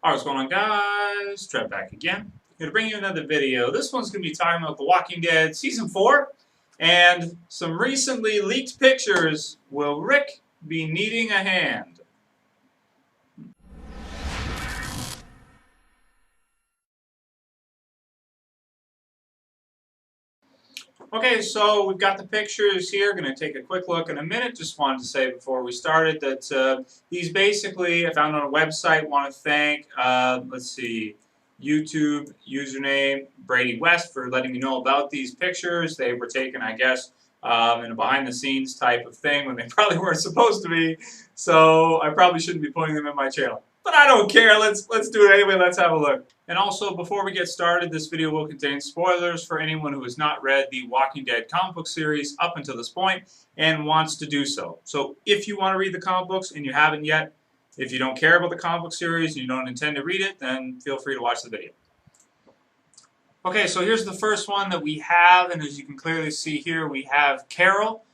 Alright, what's going on, guys? Trev back again. Going to bring you another video. This one's going to be talking about The Walking Dead Season 4 and some recently leaked pictures. Will Rick be needing a hand? Okay, so we've got the pictures here. Going to take a quick look in a minute. Just wanted to say before we started that these basically I found on a website. Want to thank, let's see, YouTube username Brady West for letting me know about these pictures. They were taken, I guess, in a behind-the-scenes type of thing when they probably weren't supposed to be. So I probably shouldn't be putting them in my channel. But I don't care. Let's do it anyway. Let's have a look. And also, before we get started, this video will contain spoilers for anyone who has not read the Walking Dead comic book series up until this point and wants to do so. So if you want to read the comic books and you haven't yet, if you don't care about the comic book series and you don't intend to read it, then feel free to watch the video. Okay, so here's the first one that we have, and as you can clearly see here, we have Carol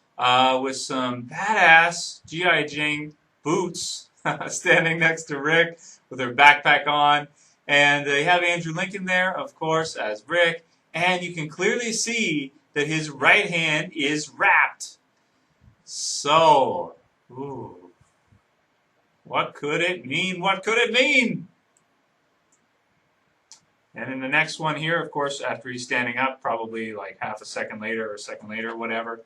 with some badass G.I. Jane boots standing next to Rick with her backpack on. And they have Andrew Lincoln there, of course, as Rick. And you can clearly see that his right hand is wrapped. So, ooh, what could it mean? What could it mean? And in the next one here, of course, after he's standing up, probably like half a second later or a second later, whatever.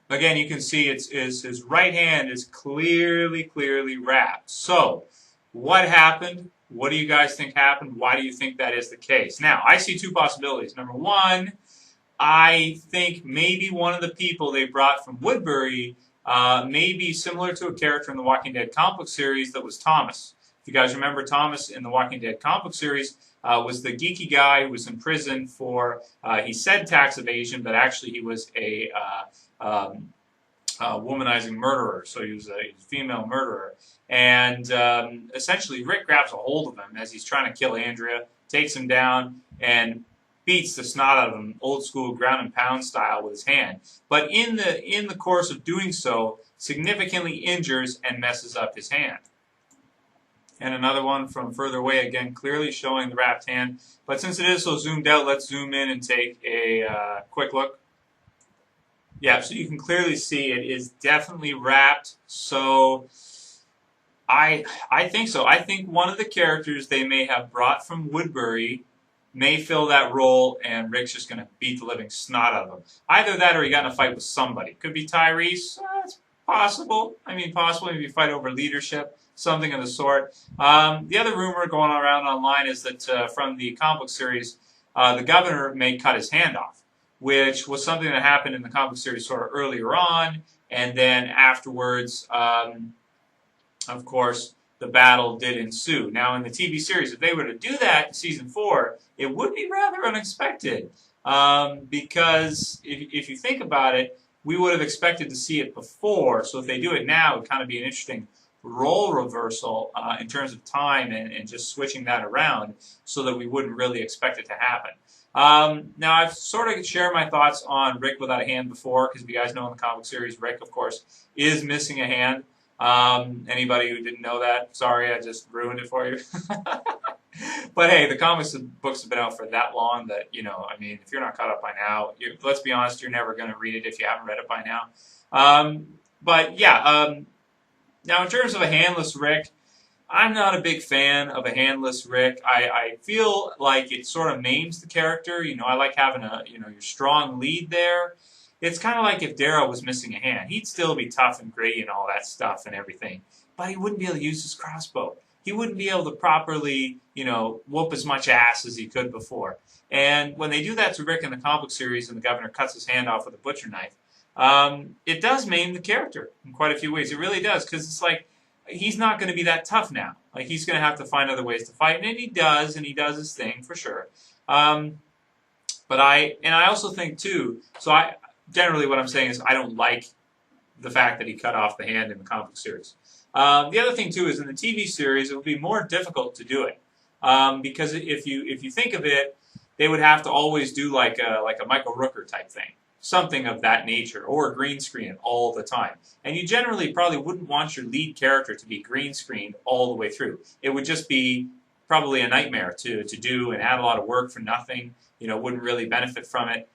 Again, you can see his right hand is clearly wrapped. So, what happened? What do you guys think happened? Why do you think that is the case? Now, I see two possibilities. Number one, I think maybe one of the people they brought from Woodbury may be similar to a character in the Walking Dead comic book series that was Thomas. If you guys remember, Thomas in the Walking Dead comic book series was the geeky guy who was in prison for, he said tax evasion, but actually he was a womanizing murderer, so he was a female murderer. And essentially, Rick grabs a hold of him as he's trying to kill Andrea, takes him down, and beats the snot out of him, old school ground and pound style with his hand. But in the course of doing so, significantly injures and messes up his hand. And another one from further away, again, clearly showing the wrapped hand. But since it is so zoomed out, let's zoom in and take a quick look. Yeah, so you can clearly see it is definitely wrapped. So I think so. I think one of the characters they may have brought from Woodbury may fill that role, and Rick's just going to beat the living snot out of him. Either that or he got in a fight with somebody. Could be Tyrese. It's possible. I mean, possible if you fight over leadership, something of the sort. The other rumor going around online is that from the comic book series, the governor may cut his hand off, which was something that happened in the comic book series sort of earlier on, and then afterwards, of course, the battle did ensue. Now, in the TV series, if they were to do that in Season 4, it would be rather unexpected, because if you think about it, we would have expected to see it before, so if they do it now, it would kind of be an interesting role reversal in terms of time and just switching that around so that we wouldn't really expect it to happen. Now, I've sort of shared my thoughts on Rick without a hand before, because if you guys know in the comic series, Rick, of course, is missing a hand. Anybody who didn't know that, sorry, I just ruined it for you. But hey, the comics books have been out for that long that, you know, I mean, if you're not caught up by now, let's be honest, you're never going to read it if you haven't read it by now. But yeah, now in terms of a handless Rick, I'm not a big fan of a handless Rick. I feel like it sort of maims the character. You know, I like having your strong lead there. It's kind of like if Daryl was missing a hand. He'd still be tough and gritty and all that stuff and everything, but he wouldn't be able to use his crossbow. He wouldn't be able to properly, whoop as much ass as he could before. And when they do that to Rick in the comic book series and the governor cuts his hand off with a butcher knife, it does maim the character in quite a few ways. It really does, because it's like, he's not going to be that tough now. Like, he's going to have to find other ways to fight, and he does his thing for sure. But I also think too. So generally what I'm saying is I don't like the fact that he cut off the hand in the comic book series. The other thing too is in the TV series it would be more difficult to do it because if you think of it, they would have to always do like a Michael Rooker type thing. something of that nature, or green screen it all the time. And you generally probably wouldn't want your lead character to be green screened all the way through. It would just be probably a nightmare to do and add a lot of work for nothing. Wouldn't really benefit from it.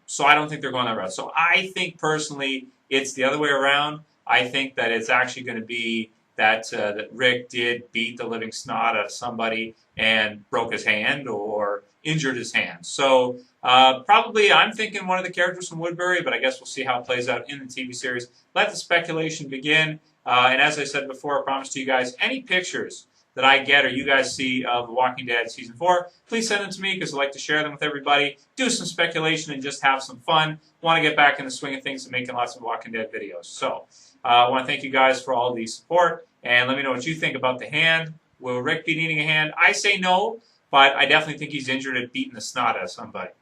So I don't think they're going that route. So I think personally it's the other way around. I think that it's actually going to be that Rick did beat the living snot out of somebody and broke his hand or injured his hand. So probably I'm thinking one of the characters from Woodbury, but I guess we'll see how it plays out in the TV series. Let the speculation begin. And as I said before, I promised you guys any pictures that I get or you guys see of The Walking Dead Season 4, please send them to me because I like to share them with everybody, do some speculation, and just have some fun. Want to get back in the swing of things and making lots of Walking Dead videos. So I want to thank you guys for all the support, and let me know what you think about the hand. Will Rick be needing a hand? I say no, but I definitely think he's injured at beating the snot out of somebody.